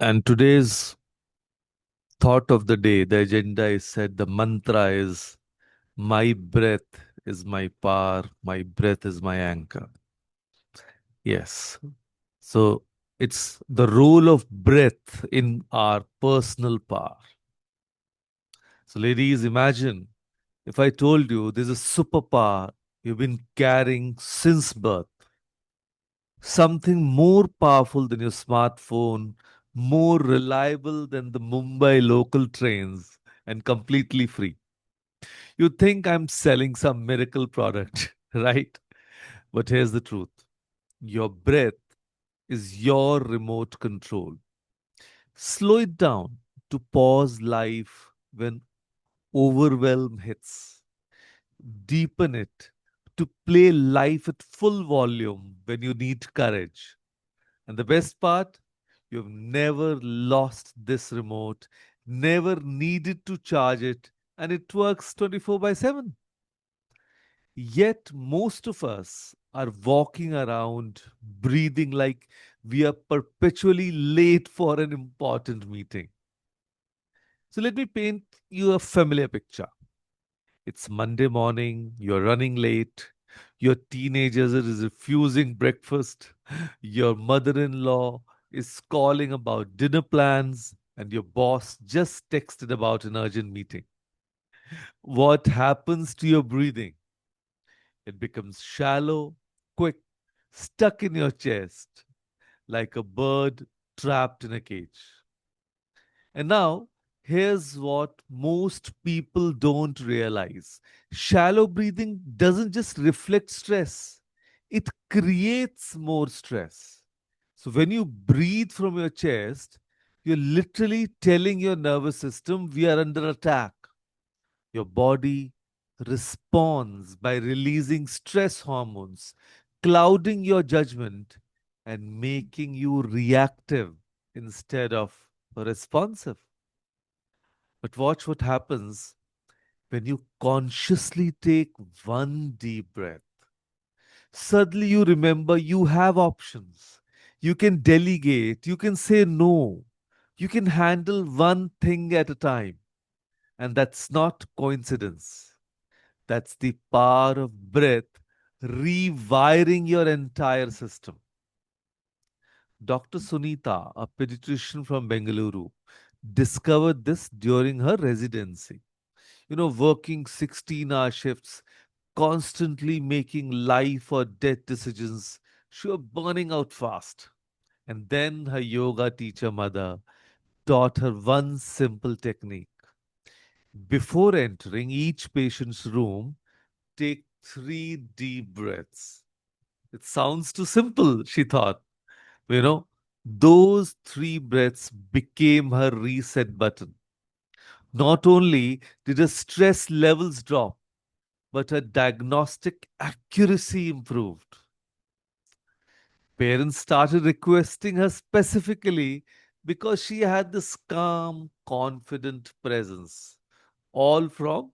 And today's thought of the day, the agenda is said, the mantra is, my breath is my power, my breath is my anchor. Yes. So it's the role of breath in our personal power. So, ladies, imagine if I told you there's a superpower you've been carrying since birth, something more powerful than your smartphone, more reliable than the Mumbai local trains, and completely free. You think I'm selling some miracle product, right? But here's the truth, your breath is your remote control. Slow it down to pause life when overwhelm hits. Deepen it to play life at full volume when you need courage. And the best part, you've never lost this remote, never needed to charge it, and it works 24 by 7. Yet, most of us are walking around breathing like we are perpetually late for an important meeting. So, let me paint you a familiar picture. It's Monday morning, you're running late, your teenager is refusing breakfast, your mother in law is calling about dinner plans, and your boss just texted about an urgent meeting. What happens to your breathing? It becomes shallow, quick, stuck in your chest, like a bird trapped in a cage. And now, here's what most people don't realize, shallow breathing doesn't just reflect stress, it creates more stress. So, when you breathe from your chest, you're literally telling your nervous system, we are under attack. Your body responds by releasing stress hormones, clouding your judgment, and making you reactive instead of responsive. But watch what happens when you consciously take one deep breath. Suddenly you remember you have options. You can delegate, you can say no, you can handle one thing at a time. And that's not coincidence. That's the power of breath rewiring your entire system. Dr. Sunita, a pediatrician from Bengaluru, discovered this during her residency. Working 16-hour shifts, constantly making life or death decisions, she was burning out fast. And then her yoga teacher mother taught her one simple technique. Before entering each patient's room, take 3 deep breaths. It sounds too simple, she thought. You know, those 3 breaths became her reset button. Not only did her stress levels drop, but her diagnostic accuracy improved. Parents started requesting her specifically because she had this calm, confident presence, all from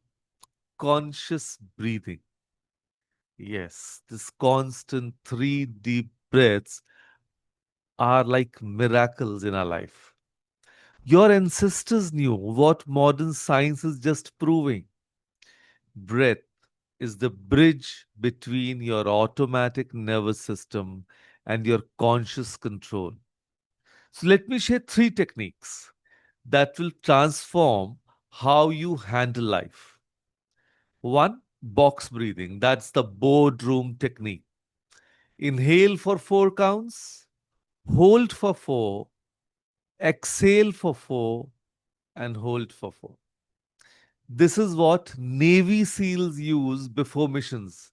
conscious breathing. Yes, this constant 3 deep breaths are like miracles in our life. Your ancestors knew what modern science is just proving. Breath is the bridge between your automatic nervous system and your conscious control. So, let me share 3 techniques that will transform how you handle life. One, box breathing. That's the boardroom technique. Inhale for 4 counts, hold for 4, exhale for 4, and hold for 4. This is what Navy SEALs use before missions,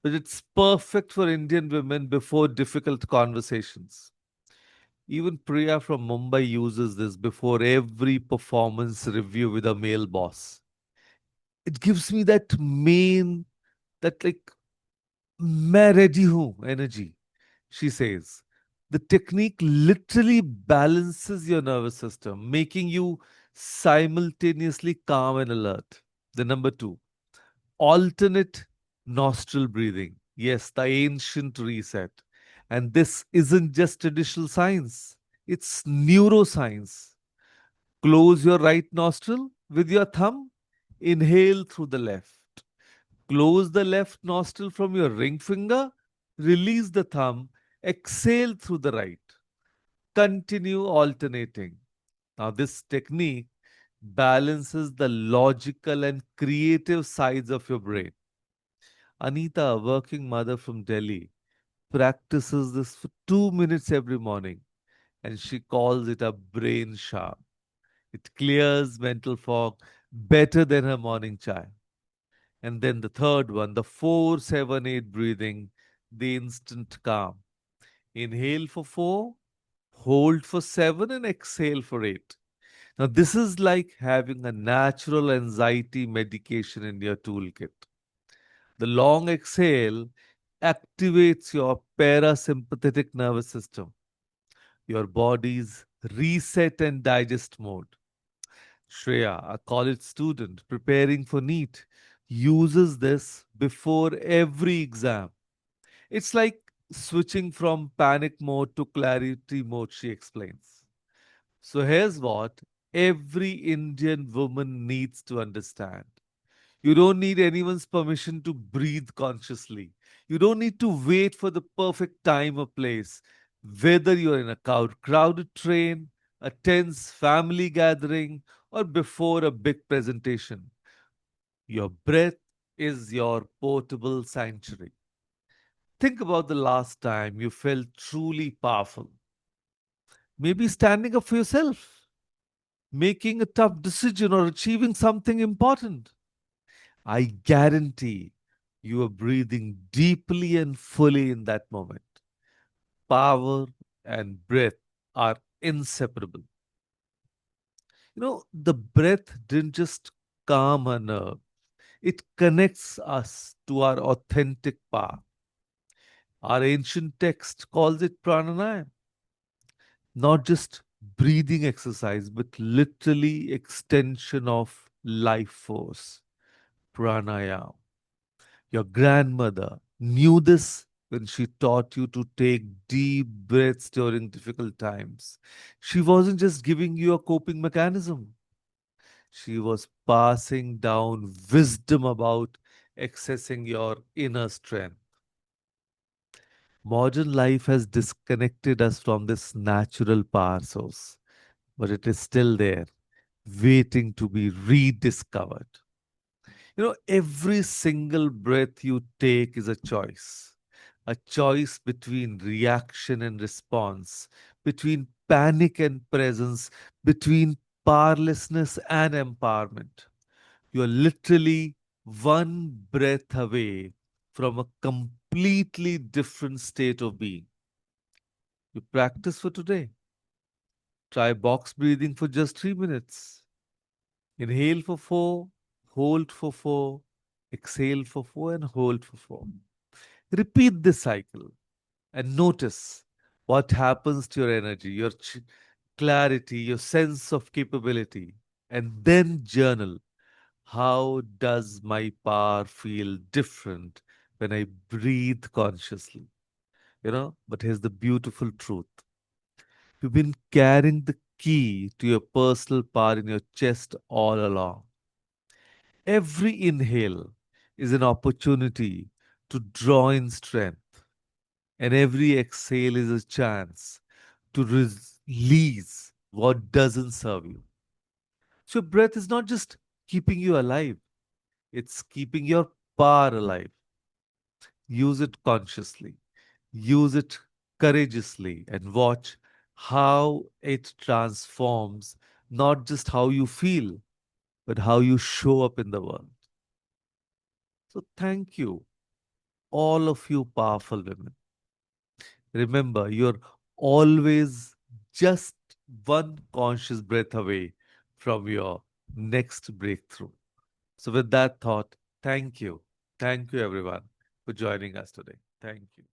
but it's perfect for Indian women before difficult conversations. Even Priya from Mumbai uses this before every performance review with a male boss. It gives me that like, मैं ready हूँ energy, she says. The technique literally balances your nervous system, making you simultaneously calm and alert. The number 2, alternate nostril breathing. Yes, the ancient reset. And this isn't just traditional science. It's neuroscience. Close your right nostril with your thumb, inhale through the left. Close the left nostril from your ring finger, release the thumb, exhale through the right. Continue alternating. Now, this technique balances the logical and creative sides of your brain. Anita, a working mother from Delhi, practices this for 2 minutes every morning and she calls it a brain shark. It clears mental fog better than her morning chai. And then the third one, the 4-7-8 breathing, the instant calm. Inhale for 4, hold for 7, and exhale for 8. Now, this is like having a natural anxiety medication in your toolkit. The long exhale activates your parasympathetic nervous system, your body's reset and digest mode. Shreya, a college student preparing for NEET, uses this before every exam. It's like switching from panic mode to clarity mode, she explains. So here's what every Indian woman needs to understand. You don't need anyone's permission to breathe consciously. You don't need to wait for the perfect time or place. Whether you're in a crowded train, a tense family gathering, or before a big presentation, your breath is your portable sanctuary. Think about the last time you felt truly powerful. Maybe standing up for yourself, making a tough decision, or achieving something important. I guarantee you are breathing deeply and fully in that moment. Power and breath are inseparable. The breath didn't just calm a nerve, it connects us to our authentic power. Our ancient text calls it pranayama, not just breathing exercise, but literally extension of life force. Pranayama. Your grandmother knew this when she taught you to take deep breaths during difficult times. She wasn't just giving you a coping mechanism, she was passing down wisdom about accessing your inner strength. Modern life has disconnected us from this natural power source, but it is still there, waiting to be rediscovered. Every single breath you take is a choice between reaction and response, between panic and presence, between powerlessness and empowerment. You're literally one breath away from a completely different state of being. You practice for today. Try box breathing for just 3 minutes. Inhale for 4, hold for 4, exhale for 4, and hold for 4. Repeat this cycle and notice what happens to your energy, your clarity, your sense of capability. And then journal. How does my power feel different when I breathe consciously? But here's the beautiful truth. You've been carrying the key to your personal power in your chest all along. Every inhale is an opportunity to draw in strength, and every exhale is a chance to release what doesn't serve you. So, your breath is not just keeping you alive, it's keeping your power alive. Use it consciously, use it courageously, and watch how it transforms not just how you feel, but how you show up in the world. So, thank you, all of you powerful women. Remember, you're always just one conscious breath away from your next breakthrough. So, with that thought, thank you. Thank you, everyone, for joining us today. Thank you.